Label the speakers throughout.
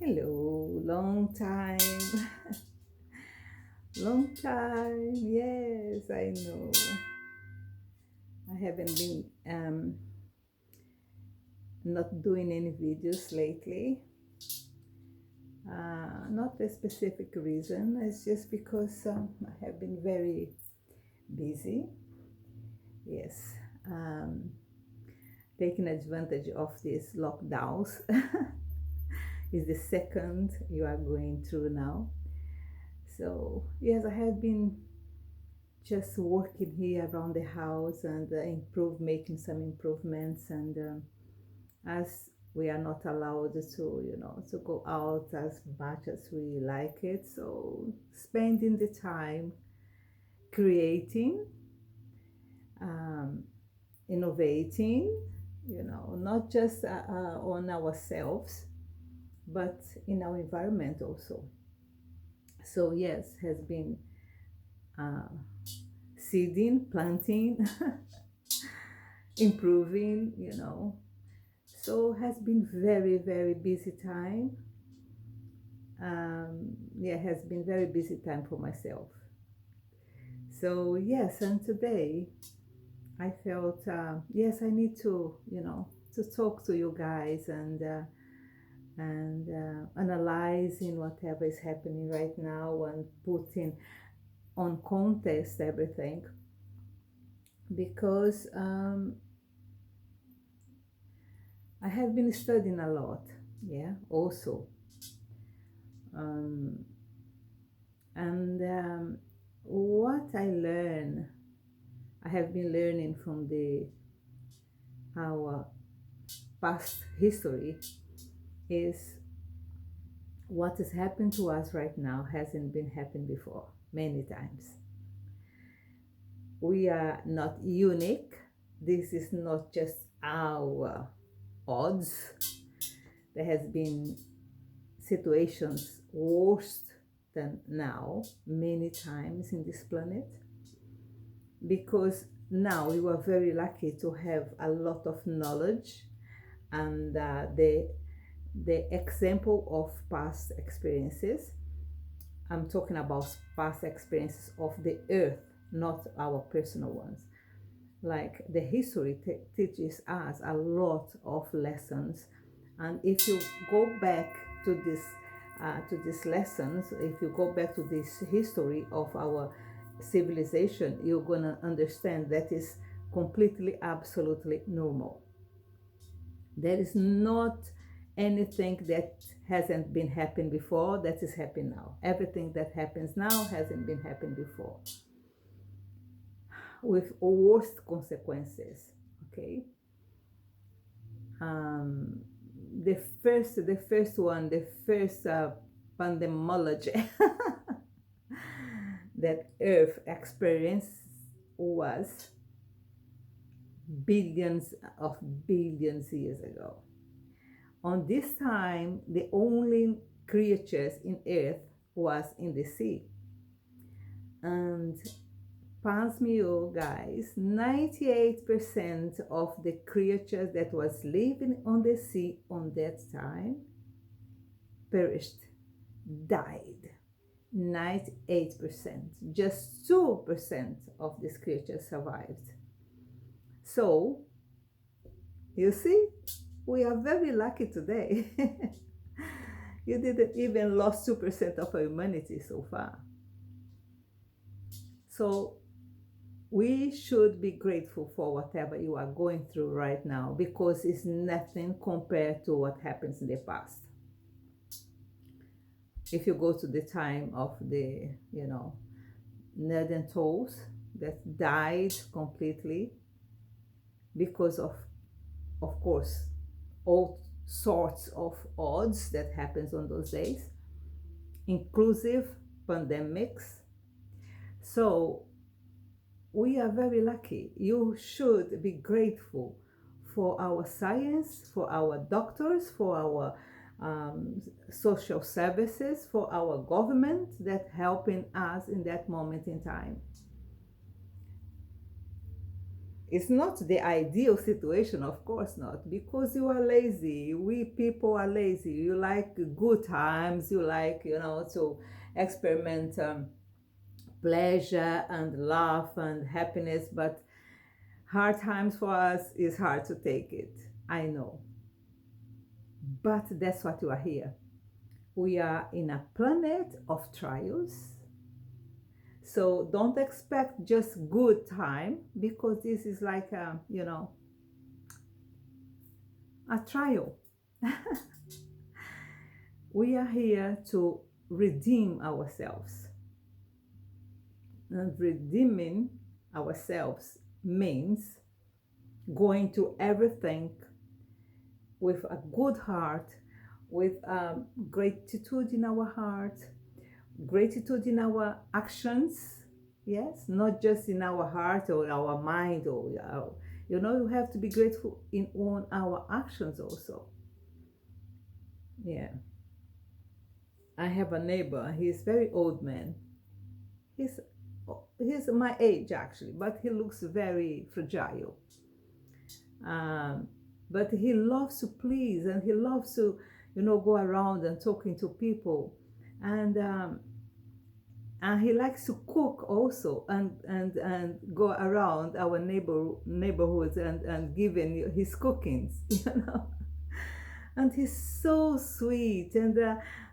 Speaker 1: Hello, long time. Long time. Yes, I know. I haven't been not doing any videos lately. Not a specific reason. It's just because I have been very busy. Yes, um, taking advantage of these lockdowns is the second you are going through now. So yes, I have been just working here around the house and making some improvements. And as we are not allowed to go out as much as we like it, so spending the time creating, um, innovating, not just on ourselves, but in our environment also. So yes, has been uh, seeding, planting, improving, so has been very, very busy time. Yeah, has been very busy time for myself. So yes, and today I felt yes, I need to talk to you guys and analyzing whatever is happening right now and putting on context everything because I have been studying a lot. Yeah, also. Um, and what I have been learning from the our past history is what has happened to us right now hasn't been happened before many times. We are not unique. This is not just our odds. There has been situations worse than now many times in this planet because now we were very lucky to have a lot of knowledge and the example of past experiences. I'm talking about past experiences of the earth, not our personal ones. Like the history teaches us a lot of lessons, and if you go back to these lessons, if you go back to this history of our civilization, you're gonna understand that is completely, absolutely normal. There is not anything that hasn't been happened before that is happening now. Everything that happens now hasn't been happened before, with worst consequences. Okay. Um, the first pandemology that Earth experienced was billions of billions years ago. On this time, the only creatures in Earth was in the sea. And pass me, oh guys, 98% of the creatures that was living on the sea on that time perished, died. 98%. Just 2% of these creatures survived. So, you see, we are very lucky today. You didn't even lost 2% of humanity so far. So we should be grateful for whatever you are going through right now because it's nothing compared to what happens in the past. If you go to the time of the, Neanderthals that died completely because of course, all sorts of odds that happens on those days, inclusive pandemics. So we are very lucky. You should be grateful for our science, for our doctors, for our social services, for our government that helping us in that moment in time. It's not the ideal situation, of course not, because you are lazy. We people are lazy. You like good times, you like, to experiment pleasure and laugh and happiness, but hard times for us is hard to take it. I know. But that's what you are here. We are in a planet of trials. So don't expect just good time, because this is like a trial. We are here to redeem ourselves. And redeeming ourselves means going to everything with a good heart, with gratitude in our heart, gratitude in our actions. Yes, not just in our heart or our mind, or you have to be grateful in on our actions also. Yeah, I have a neighbor. He's very old man. He's he's my age actually, but he looks very fragile. Um, but he loves to please, and he loves to, go around and talking to people, and he likes to cook also, and go around our neighborhoods and giving his cookings, and he's so sweet. And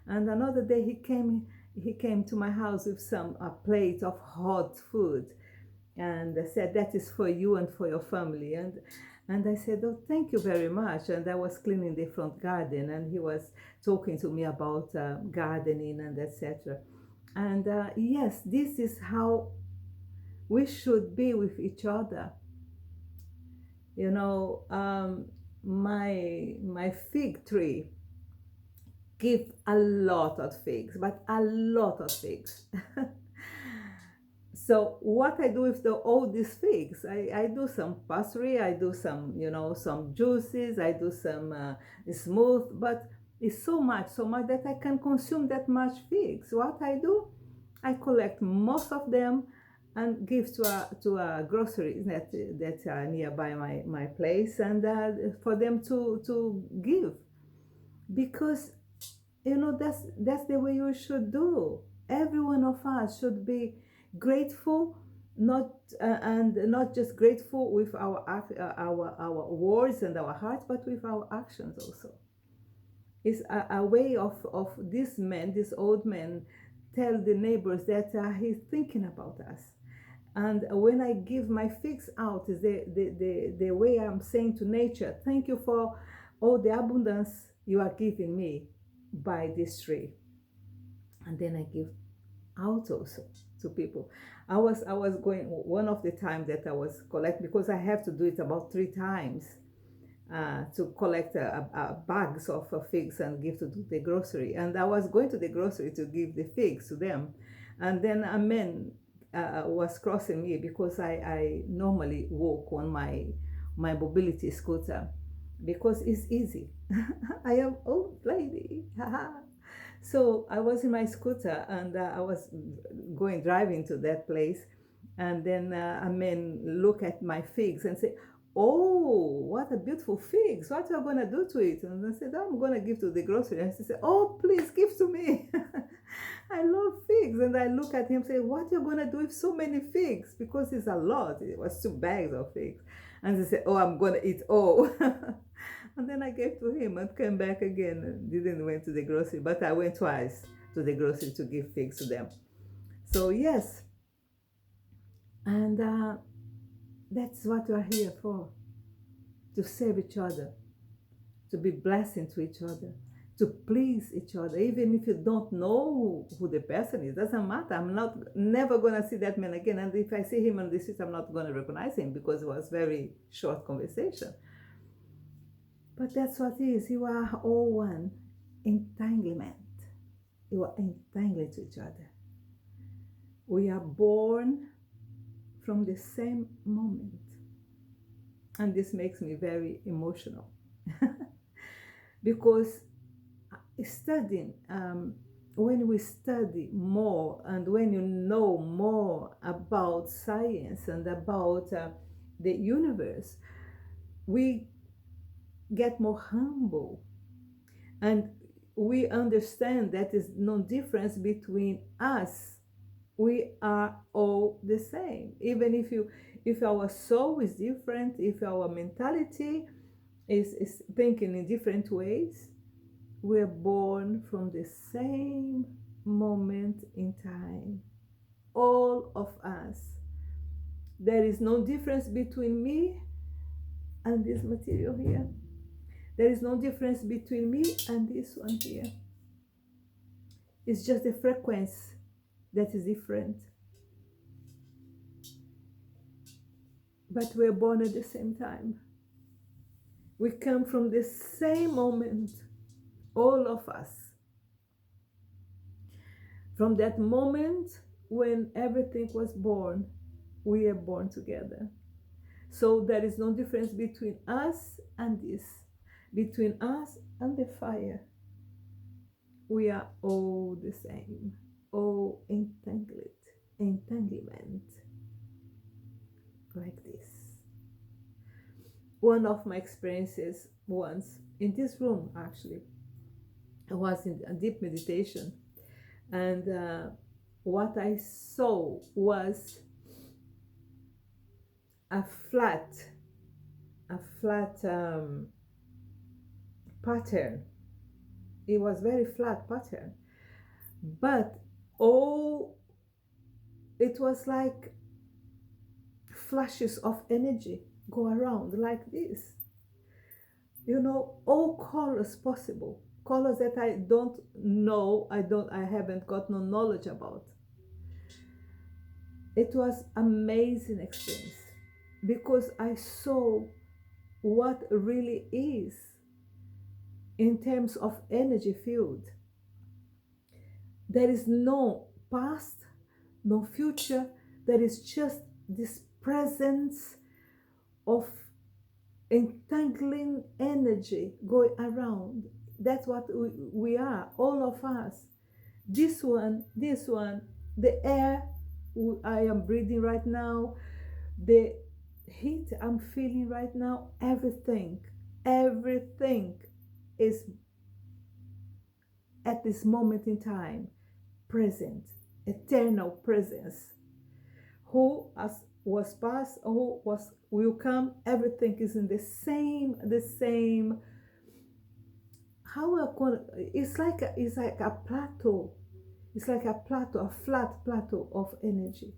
Speaker 1: another day he came to my house with a plate of hot food, and said, that is for you and for your family. And I said, oh, thank you very much. And I was cleaning the front garden, and he was talking to me about gardening and etc. And yes, this is how we should be with each other. You know, my fig tree give a lot of figs, but a lot of figs. So what I do with all these figs, I do some pastry, I do some, some juices, I do some smooth, but it's so much that I can consume that much figs. What I do, I collect most of them and give to a grocery that are nearby my place, and for them to give, because that's the way you should do. Every one of us should be grateful, not and not just grateful with our words and our hearts, but with our actions also. It's a way of this man, this old man, tell the neighbors that he's thinking about us. And when I give my figs out, is the way I'm saying to nature, thank you for all the abundance you are giving me by this tree. And then I give out also to people. I was going one of the times that I was collect, because I have to do it about 3 times to collect bags of figs and give to the grocery. And I was going to the grocery to give the figs to them, and then a man was crossing me, because I normally walk on my mobility scooter, because it's easy. I am old lady. So I was in my scooter, and I was driving to that place, and then a man look at my figs and say, "Oh, what a beautiful figs! What are you gonna do to it?" And I said, "Oh, I'm gonna give to the grocery." And he said, "Oh, please give to me." I love figs, and I look at him and say, "What are you gonna do with so many figs?" Because it's a lot. It was 2 bags of figs, and he said, "Oh, I'm gonna eat all." And then I gave to him and came back again. Didn't went to the grocery, but I went twice to the grocery to give figs to them. So yes, and that's what we are here for: to save each other, to be blessing to each other, to please each other. Even if you don't know who the person is, doesn't matter. I'm not never gonna see that man again, and if I see him on the street, I'm not gonna recognize him, because it was very short conversation. But that's what it is. You are all one. Entanglement. You are entangled to each other. We are born from the same moment. And this makes me very emotional. Because studying, when we study more, and when you know more about science and about the universe, we get more humble, and we understand that is no difference between us. We are all the same. Even if our soul is different, if our mentality is thinking in different ways, we're born from the same moment in time. All of us. There is no difference between me and this material here. There is no difference between me and this one here. It's just the frequency that is different. But we're born at the same time. We come from the same moment, all of us. From that moment when everything was born, we are born together. So there is no difference between us and this, between us and the fire. We are all the same, all entanglement, like this. One of my experiences once, in this room actually, I was in a deep meditation, and what I saw was a flat pattern. It was very flat pattern, but it was like flashes of energy go around like this. All colors possible, colors that I don't know, I haven't got no knowledge about. It was amazing experience because I saw what really is in terms of energy field. There is no past, no future. There is just this presence of entangling energy going around. That's what we are, all of us. This one, the air I am breathing right now, the heat I'm feeling right now, everything is at this moment in time present, eternal presence. Who was past, who will come, everything is in the same. How I call it? It's like a plateau. It's like a plateau, a flat plateau of energy.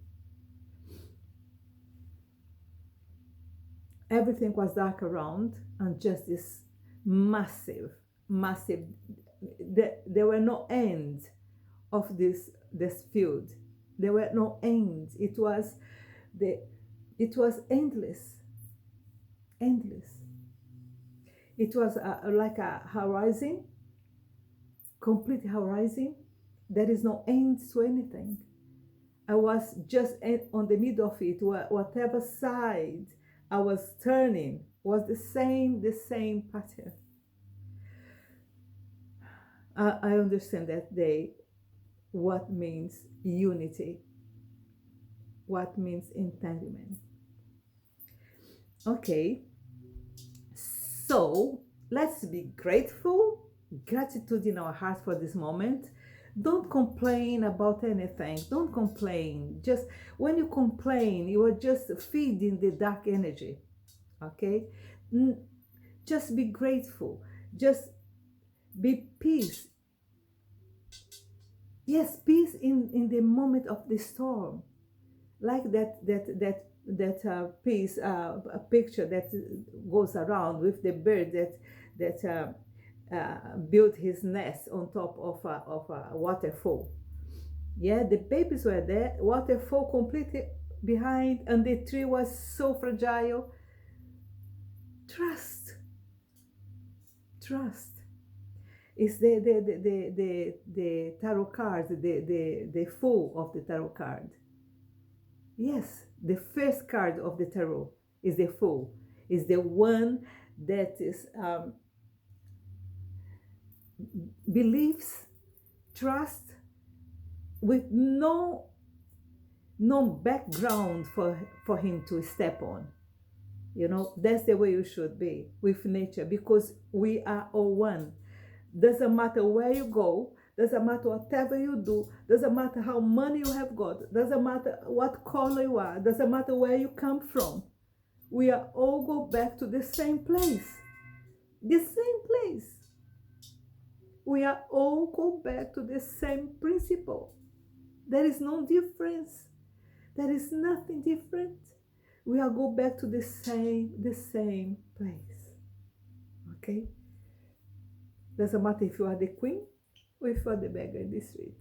Speaker 1: Everything was dark around, and just this massive. There were no ends of this field. There were no ends. It was endless. It was like a horizon, complete horizon. There is no end to anything. I was just on the middle of it. Whatever side I was turning was the same pattern. I understand that day what means unity, what means entanglement. Okay, so let's be grateful, gratitude in our heart for this moment. Don't complain about anything. Don't complain. Just when you complain, you are just feeding the dark energy. Okay, just be grateful. Just be peace. Yes, peace in the moment of the storm, like that peace, a picture that goes around with the bird that built his nest on top of a waterfall. Yeah, the babies were there, waterfall completely behind, and the tree was so fragile. Trust. It's the tarot card, the fool of the tarot card. Yes, the first card of the tarot is the fool. Is the one that is believes, trust, with no background for him to step on. That's the way you should be with nature, because we are all one. Doesn't matter where you go, doesn't matter whatever you do, doesn't matter how money you have got, doesn't matter what color you are, doesn't matter where you come from. We are all go back to the same place. The same place. We are all go back to the same principle. There is no difference. There is nothing different. We are go back to the same place. Okay? Doesn't matter if you are the queen or if you are the beggar in the street.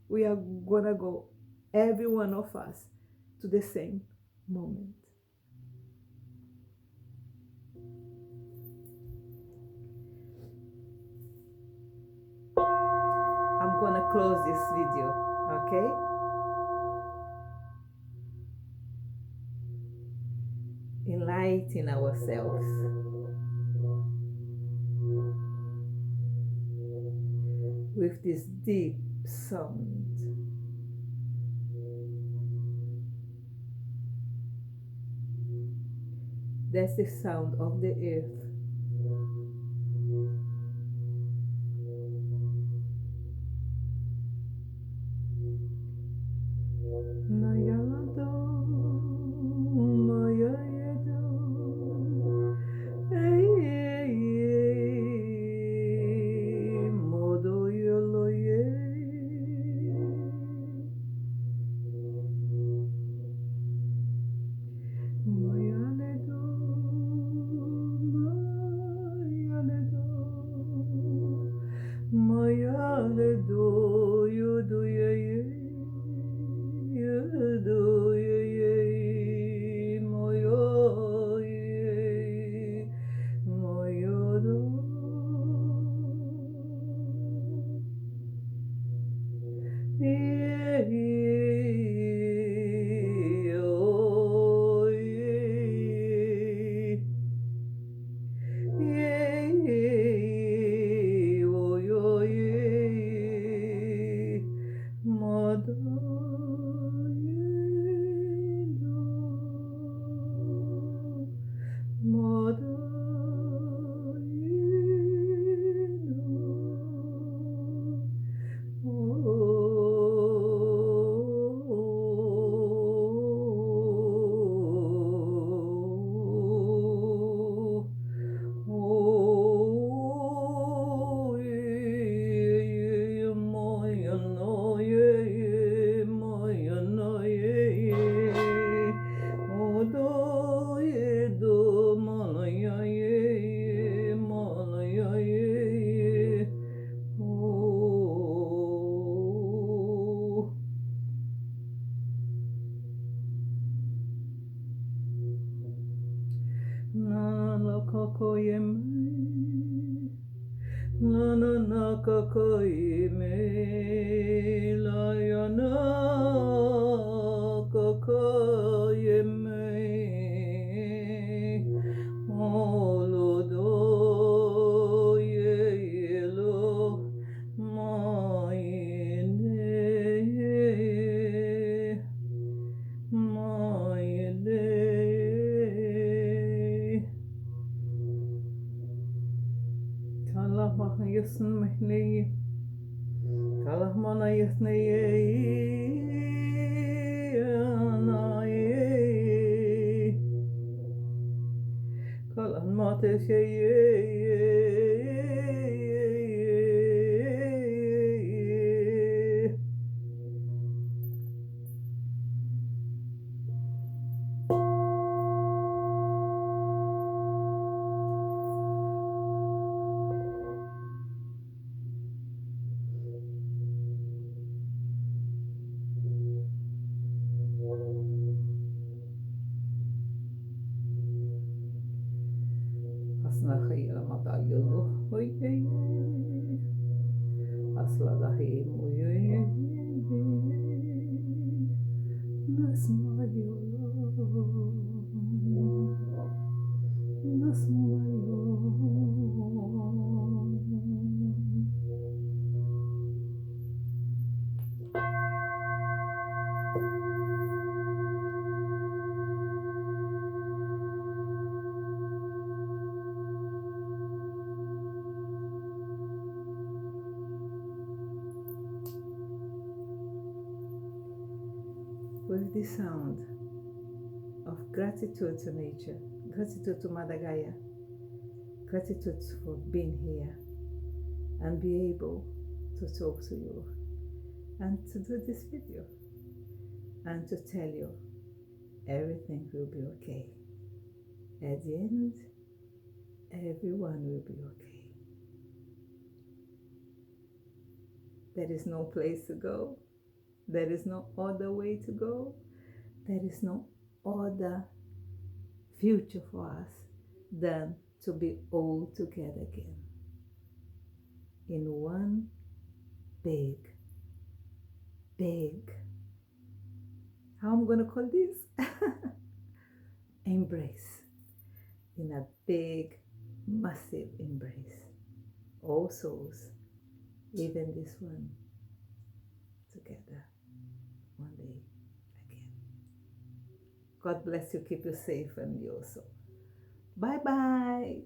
Speaker 1: We are gonna go, every one of us, to the same moment. I'm gonna close this video, okay? Enlighten ourselves. With this deep sound. That's the sound of the earth. with the sound of gratitude to nature, gratitude to Mother Gaia, gratitude for being here and be able to talk to you and to do this video and to tell you everything will be okay. At the end, everyone will be okay. There is no place to go. There is no other way to go. There is no other future for us than to be all together again in one big, how I'm going to call this? Embrace. In a big, massive embrace. All souls, even this one, together one day again. God bless you. Keep you safe and you also. Bye-bye.